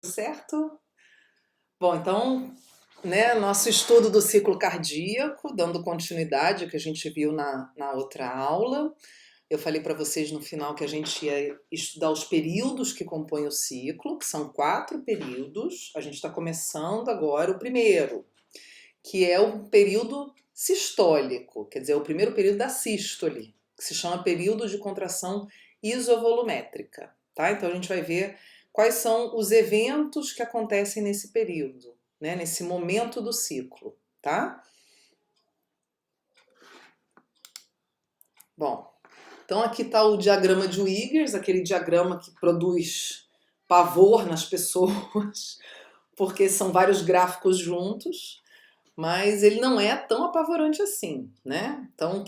Certo? Bom, então, né, nosso estudo do ciclo cardíaco, dando continuidade ao que a gente viu na outra aula. Eu falei para vocês no final que a gente ia estudar os períodos que compõem o ciclo, que são 4 períodos. A gente está começando agora o primeiro, que é o período sistólico, quer dizer, o primeiro período da sístole, que se chama período de contração isovolumétrica, tá? Então a gente vai ver quais são os eventos que acontecem nesse período, né? Nesse momento do ciclo, tá? Bom, então aqui está o diagrama de Wiggers, aquele diagrama que produz pavor nas pessoas, porque são vários gráficos juntos. Mas ele não é tão apavorante assim, né? Então,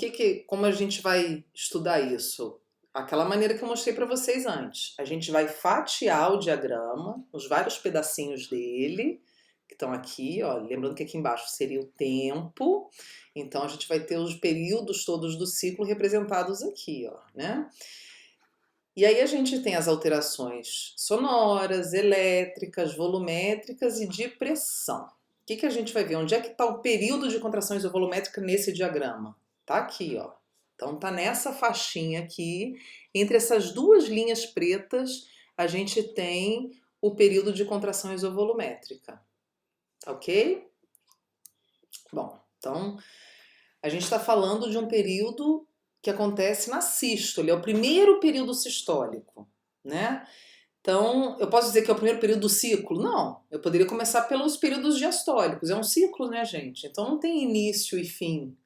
como a gente vai estudar isso? Aquela maneira que eu mostrei para vocês antes. A gente vai fatiar o diagrama, os vários pedacinhos dele, que estão aqui, ó. Lembrando que aqui embaixo seria o tempo. Então, a gente vai ter os períodos todos do ciclo representados aqui, ó, né? E aí a gente tem as alterações sonoras, elétricas, volumétricas e de pressão. O que a gente vai ver? Onde é que está o período de contração isovolumétrica nesse diagrama? Tá aqui, ó. Então tá nessa faixinha aqui, entre essas duas linhas pretas, a gente tem o período de contração isovolumétrica. Ok? Bom, então a gente está falando de um período que acontece na sístole, é o primeiro período sistólico, né? Então, eu posso dizer que é o primeiro período do ciclo? Não, eu poderia começar pelos períodos diastólicos, é um ciclo, né, gente? Então não tem início e fim.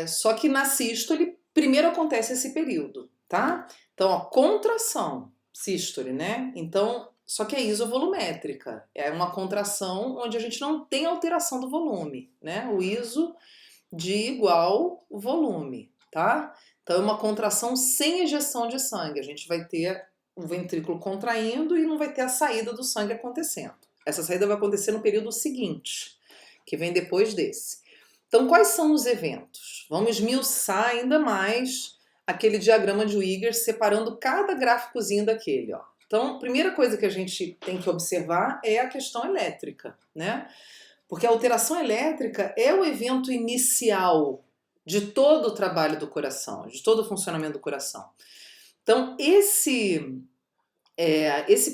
Só que na sístole, primeiro acontece esse período, tá? Então, ó, contração, sístole, né? Então, só que é isovolumétrica, é uma contração onde a gente não tem alteração do volume, né? O iso de igual volume, tá? Então é uma contração sem ejeção de sangue. A gente vai ter o ventrículo contraindo e não vai ter a saída do sangue acontecendo. Essa saída vai acontecer no período seguinte, que vem depois desse. Então, quais são os eventos? Vamos esmiuçar ainda mais aquele diagrama de Wiggers, separando cada gráficozinho daquele, ó. Então, a primeira coisa que a gente tem que observar é a questão elétrica, né? Porque a alteração elétrica é o evento inicial de todo o trabalho do coração, de todo o funcionamento do coração. Então, esse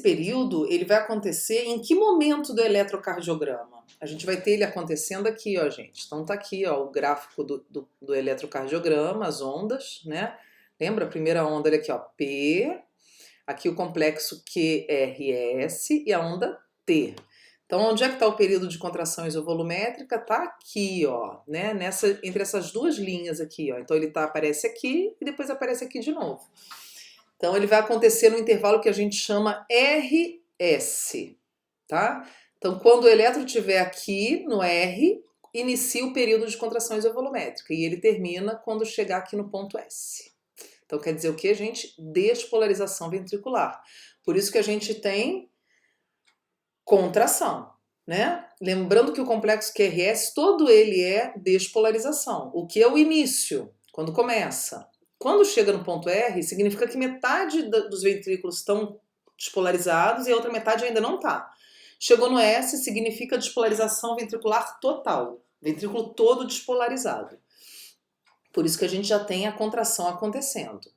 período, ele vai acontecer em que momento do eletrocardiograma? A gente vai ter ele acontecendo aqui, ó, gente. Então tá aqui, ó, o gráfico do eletrocardiograma, as ondas, né? Lembra? A primeira onda, olha aqui, ó, P. Aqui o complexo QRS e a onda T. Então, onde é que está o período de contração isovolumétrica? Tá aqui, ó, né? Entre essas duas linhas aqui, ó. Então, ele aparece aqui e depois aparece aqui de novo. Então, ele vai acontecer no intervalo que a gente chama RS, tá? Então, quando o elétron estiver aqui no R, inicia o período de contração isovolumétrica e ele termina quando chegar aqui no ponto S. Então, quer dizer o que, gente? Despolarização ventricular. Por isso que a gente tem contração, né? Lembrando que o complexo QRS, todo ele é despolarização. O que é o início, quando começa. Quando chega no ponto R, significa que metade dos ventrículos estão despolarizados e a outra metade ainda não está. Chegou no S, significa despolarização ventricular total. Ventrículo todo despolarizado. Por isso que a gente já tem a contração acontecendo.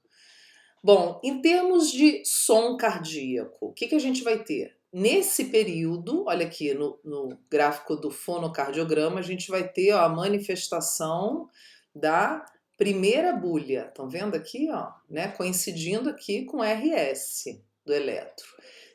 Bom, em termos de som cardíaco, o que a gente vai ter? Nesse período, olha aqui no gráfico do fonocardiograma, a gente vai ter, ó, a manifestação da primeira bulha. Estão vendo aqui, ó, né? Coincidindo aqui com RS do eletro.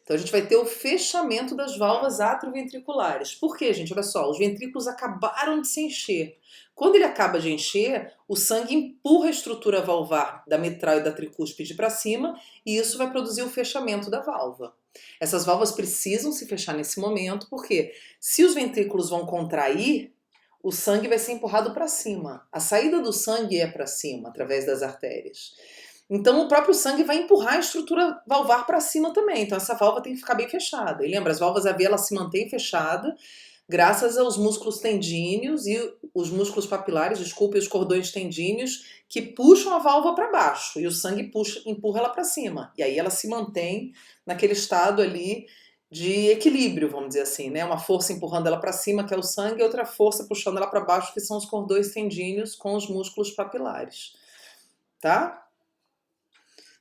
Então a gente vai ter o fechamento das válvulas atrioventriculares. Por quê, gente? Olha só, os ventrículos acabaram de se encher. Quando ele acaba de encher, o sangue empurra a estrutura valvar da mitral e da tricúspide para cima e isso vai produzir o fechamento da válvula. Essas válvulas precisam se fechar nesse momento porque se os ventrículos vão contrair, o sangue vai ser empurrado para cima. A saída do sangue é para cima, através das artérias. Então o próprio sangue vai empurrar a estrutura valvar para cima também. Então essa válvula tem que ficar bem fechada. E lembra, as válvulas AV elas se mantêm fechadas graças aos músculos tendíneos e os músculos papilares, desculpe, os cordões tendíneos que puxam a válvula para baixo e o sangue empurra ela para cima. E aí ela se mantém naquele estado ali de equilíbrio, vamos dizer assim, né? Uma força empurrando ela para cima, que é o sangue, e outra força puxando ela para baixo, que são os cordões sanguíneos com os músculos papilares, tá?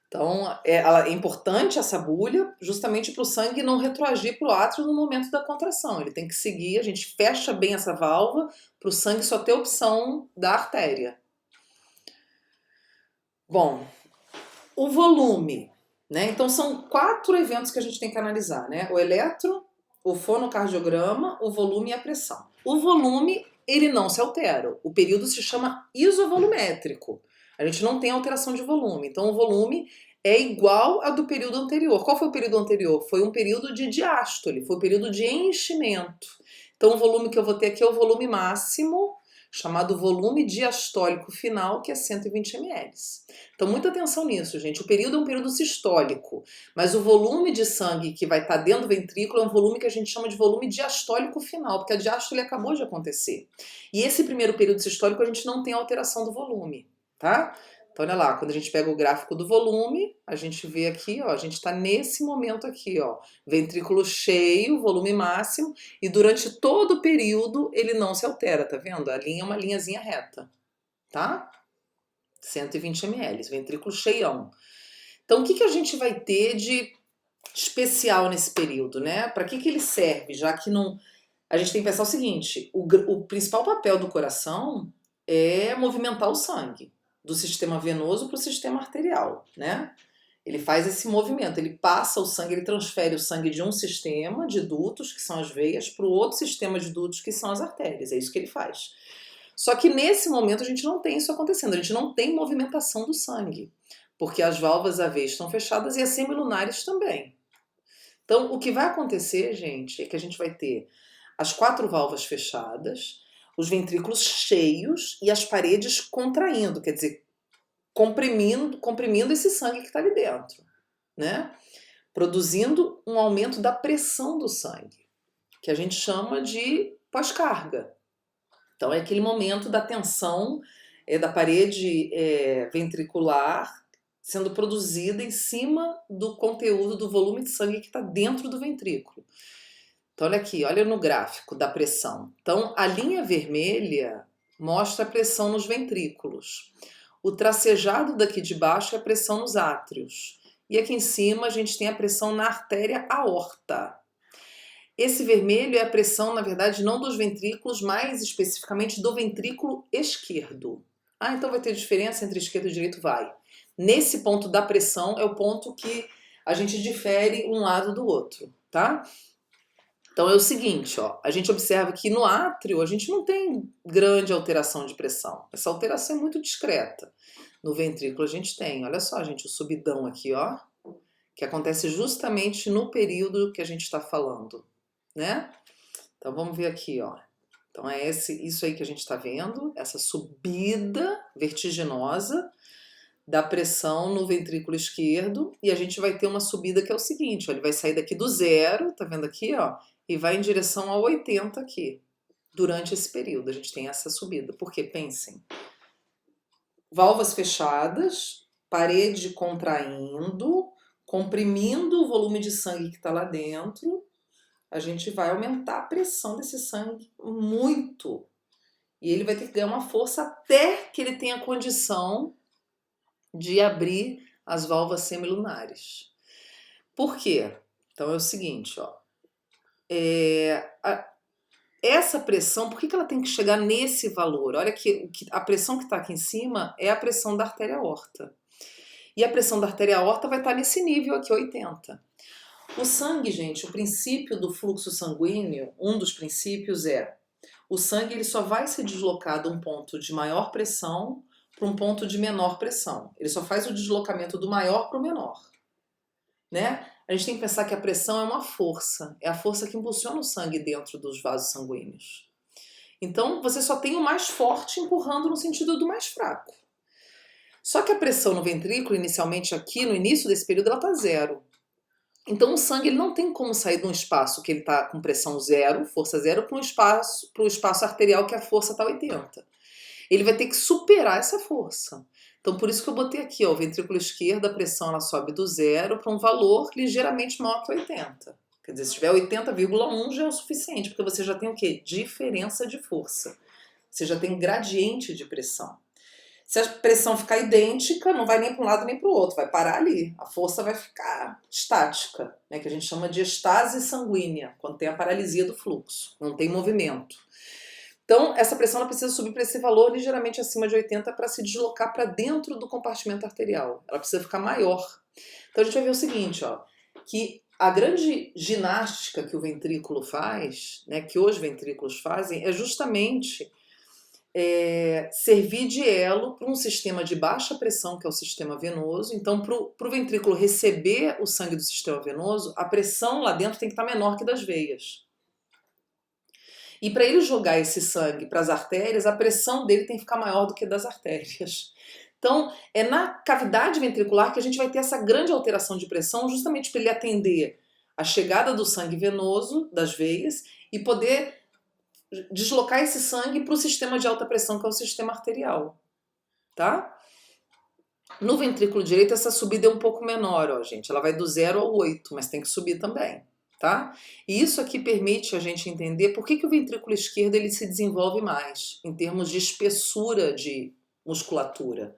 Então, é importante essa bulha justamente para o sangue não retroagir para o átrio no momento da contração. Ele tem que seguir, a gente fecha bem essa válvula para o sangue só ter opção da artéria. Bom, o volume, né? Então são 4 eventos que a gente tem que analisar, né? O eletro, o fonocardiograma, o volume e a pressão. O volume, ele não se altera. O período se chama isovolumétrico. A gente não tem alteração de volume. Então o volume é igual ao do período anterior. Qual foi o período anterior? Foi um período de diástole, foi um período de enchimento. Então o volume que eu vou ter aqui é o volume máximo, chamado volume diastólico final, que é 120 ml. Então, muita atenção nisso, gente. O período é um período sistólico, mas o volume de sangue que vai estar dentro do ventrículo é um volume que a gente chama de volume diastólico final, porque a diástole acabou de acontecer. E esse primeiro período sistólico a gente não tem alteração do volume, tá? Então, olha lá, quando a gente pega o gráfico do volume, a gente vê aqui, ó, a gente está nesse momento aqui, ó, ventrículo cheio, volume máximo, e durante todo o período ele não se altera, tá vendo? A linha é uma linhazinha reta, tá? 120 ml, ventrículo cheião. Então, o que a gente vai ter de especial nesse período, né? Para que ele serve? Já que não... A gente tem que pensar o seguinte, o principal papel do coração é movimentar o sangue do sistema venoso para o sistema arterial, né? Ele faz esse movimento, ele passa o sangue, ele transfere o sangue de um sistema de dutos, que são as veias, para o outro sistema de dutos, que são as artérias. É isso que ele faz. Só que nesse momento a gente não tem isso acontecendo, a gente não tem movimentação do sangue, porque as válvulas AV estão fechadas e as semilunares também. Então, o que vai acontecer, gente, é que a gente vai ter as 4 válvulas fechadas, os ventrículos cheios e as paredes contraindo, quer dizer, comprimindo esse sangue que está ali dentro, né? Produzindo um aumento da pressão do sangue, que a gente chama de pós-carga. Então é aquele momento da tensão da parede ventricular sendo produzida em cima do conteúdo do volume de sangue que está dentro do ventrículo. Então olha aqui, olha no gráfico da pressão. Então a linha vermelha mostra a pressão nos ventrículos. O tracejado daqui de baixo é a pressão nos átrios. E aqui em cima a gente tem a pressão na artéria aorta. Esse vermelho é a pressão, na verdade, não dos ventrículos, mais especificamente do ventrículo esquerdo. Ah, então vai ter diferença entre esquerdo e direito? Vai. Nesse ponto da pressão é o ponto que a gente difere um lado do outro, tá? Então é o seguinte, ó, a gente observa que no átrio a gente não tem grande alteração de pressão. Essa alteração é muito discreta. No ventrículo a gente tem, olha só, gente, o subidão aqui, ó, que acontece justamente no período que a gente está falando, né? Então vamos ver aqui, ó. Então é isso aí que a gente está vendo, essa subida vertiginosa da pressão no ventrículo esquerdo, e a gente vai ter uma subida que é o seguinte, ó, ele vai sair daqui do 0, tá vendo aqui, ó, e vai em direção ao 80 aqui. Durante esse período a gente tem essa subida. Porque pensem, válvulas fechadas, parede contraindo, comprimindo o volume de sangue que está lá dentro, a gente vai aumentar a pressão desse sangue muito. E ele vai ter que ganhar uma força até que ele tenha condição de abrir as válvulas semilunares. Por quê? Então é o seguinte, ó. Essa pressão, por que ela tem que chegar nesse valor? Olha que a pressão que está aqui em cima é a pressão da artéria aorta. E a pressão da artéria aorta vai estar nesse nível aqui, 80. O sangue, gente, o princípio do fluxo sanguíneo, um dos princípios é o sangue ele só vai se deslocar de um ponto de maior pressão para um ponto de menor pressão. Ele só faz o deslocamento do maior para o menor, né? A gente tem que pensar que a pressão é uma força, é a força que impulsiona o sangue dentro dos vasos sanguíneos. Então, você só tem o mais forte empurrando no sentido do mais fraco. Só que a pressão no ventrículo, inicialmente aqui, no início desse período, ela está 0. Então, o sangue ele não tem como sair de um espaço que ele está com pressão 0, força 0, para o espaço arterial que a força está 80. Ele vai ter que superar essa força. Então, por isso que eu botei aqui, ó, o ventrículo esquerdo, a pressão ela sobe do 0 para um valor ligeiramente maior que 80. Quer dizer, se tiver 80,1 já é o suficiente, porque você já tem o quê? Diferença de força. Você já tem gradiente de pressão. Se a pressão ficar idêntica, não vai nem para um lado nem para o outro, vai parar ali. A força vai ficar estática, né, que a gente chama de estase sanguínea, quando tem a paralisia do fluxo, não tem movimento. Então, essa pressão ela precisa subir para esse valor ligeiramente acima de 80 para se deslocar para dentro do compartimento arterial. Ela precisa ficar maior. Então, a gente vai ver o seguinte, ó, que a grande ginástica que o ventrículo faz, né, que os ventrículos fazem, é justamente servir de elo para um sistema de baixa pressão, que é o sistema venoso. Então, para o ventrículo receber o sangue do sistema venoso, a pressão lá dentro tem que estar menor que das veias. E para ele jogar esse sangue para as artérias, a pressão dele tem que ficar maior do que das artérias. Então, é na cavidade ventricular que a gente vai ter essa grande alteração de pressão, justamente para ele atender a chegada do sangue venoso das veias e poder deslocar esse sangue para o sistema de alta pressão, que é o sistema arterial, tá? No ventrículo direito, essa subida é um pouco menor, ó, gente. Ela vai do 0 ao 8, mas tem que subir também, tá? E isso aqui permite a gente entender por que o ventrículo esquerdo ele se desenvolve mais, em termos de espessura de musculatura.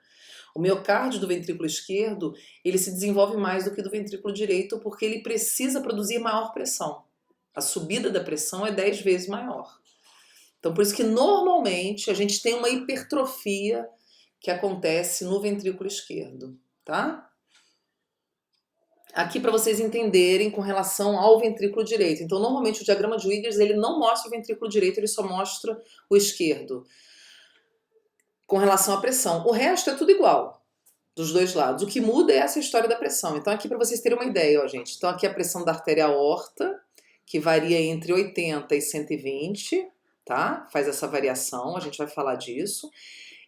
O miocárdio do ventrículo esquerdo, ele se desenvolve mais do que do ventrículo direito, porque ele precisa produzir maior pressão. A subida da pressão é 10 vezes maior. Então, por isso que normalmente a gente tem uma hipertrofia que acontece no ventrículo esquerdo, tá? Aqui para vocês entenderem com relação ao ventrículo direito. Então, normalmente o diagrama de Wiggers ele não mostra o ventrículo direito, ele só mostra o esquerdo com relação à pressão. O resto é tudo igual dos dois lados. O que muda é essa história da pressão. Então, aqui para vocês terem uma ideia, ó, gente. Então, aqui a pressão da artéria aorta, que varia entre 80 e 120, tá? Faz essa variação, a gente vai falar disso.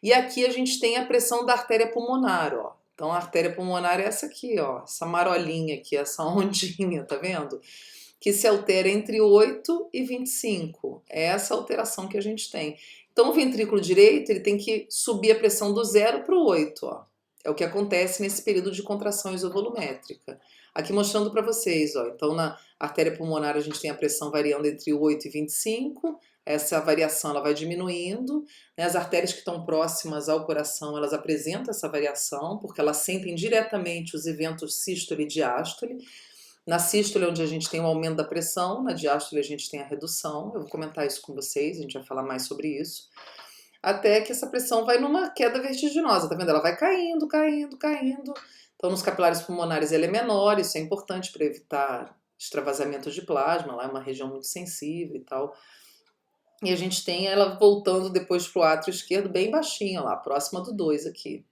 E aqui a gente tem a pressão da artéria pulmonar, ó. Então a artéria pulmonar é essa aqui, ó, essa marolinha aqui, essa ondinha, tá vendo? Que se altera entre 8 e 25. É essa alteração que a gente tem. Então o ventrículo direito, ele tem que subir a pressão do 0 para o 8, ó. É o que acontece nesse período de contração isovolumétrica. Aqui mostrando para vocês, ó. Então na artéria pulmonar a gente tem a pressão variando entre 8 e 25. Essa variação ela vai diminuindo, né? As artérias que estão próximas ao coração, elas apresentam essa variação, porque elas sentem diretamente os eventos sístole e diástole. Na sístole é onde a gente tem o aumento da pressão, na diástole a gente tem a redução. Eu vou comentar isso com vocês, a gente vai falar mais sobre isso. Até que essa pressão vai numa queda vertiginosa, tá vendo? Ela vai caindo, caindo, caindo. Então nos capilares pulmonares ela é menor, isso é importante para evitar extravasamento de plasma, lá é uma região muito sensível e tal. E a gente tem ela voltando depois pro átrio esquerdo bem baixinha lá, próxima do 2 aqui,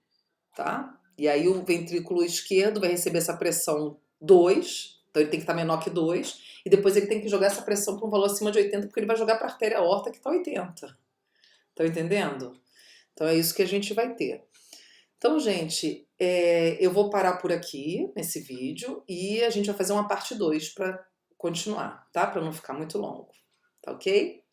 tá? E aí o ventrículo esquerdo vai receber essa pressão 2, então ele tem que estar menor que 2, e depois ele tem que jogar essa pressão para um valor acima de 80, porque ele vai jogar para a artéria aorta que está 80. Estão entendendo? Então é isso que a gente vai ter. Então, gente, eu vou parar por aqui nesse vídeo e a gente vai fazer uma parte 2 para continuar, tá? Para não ficar muito longo, tá ok?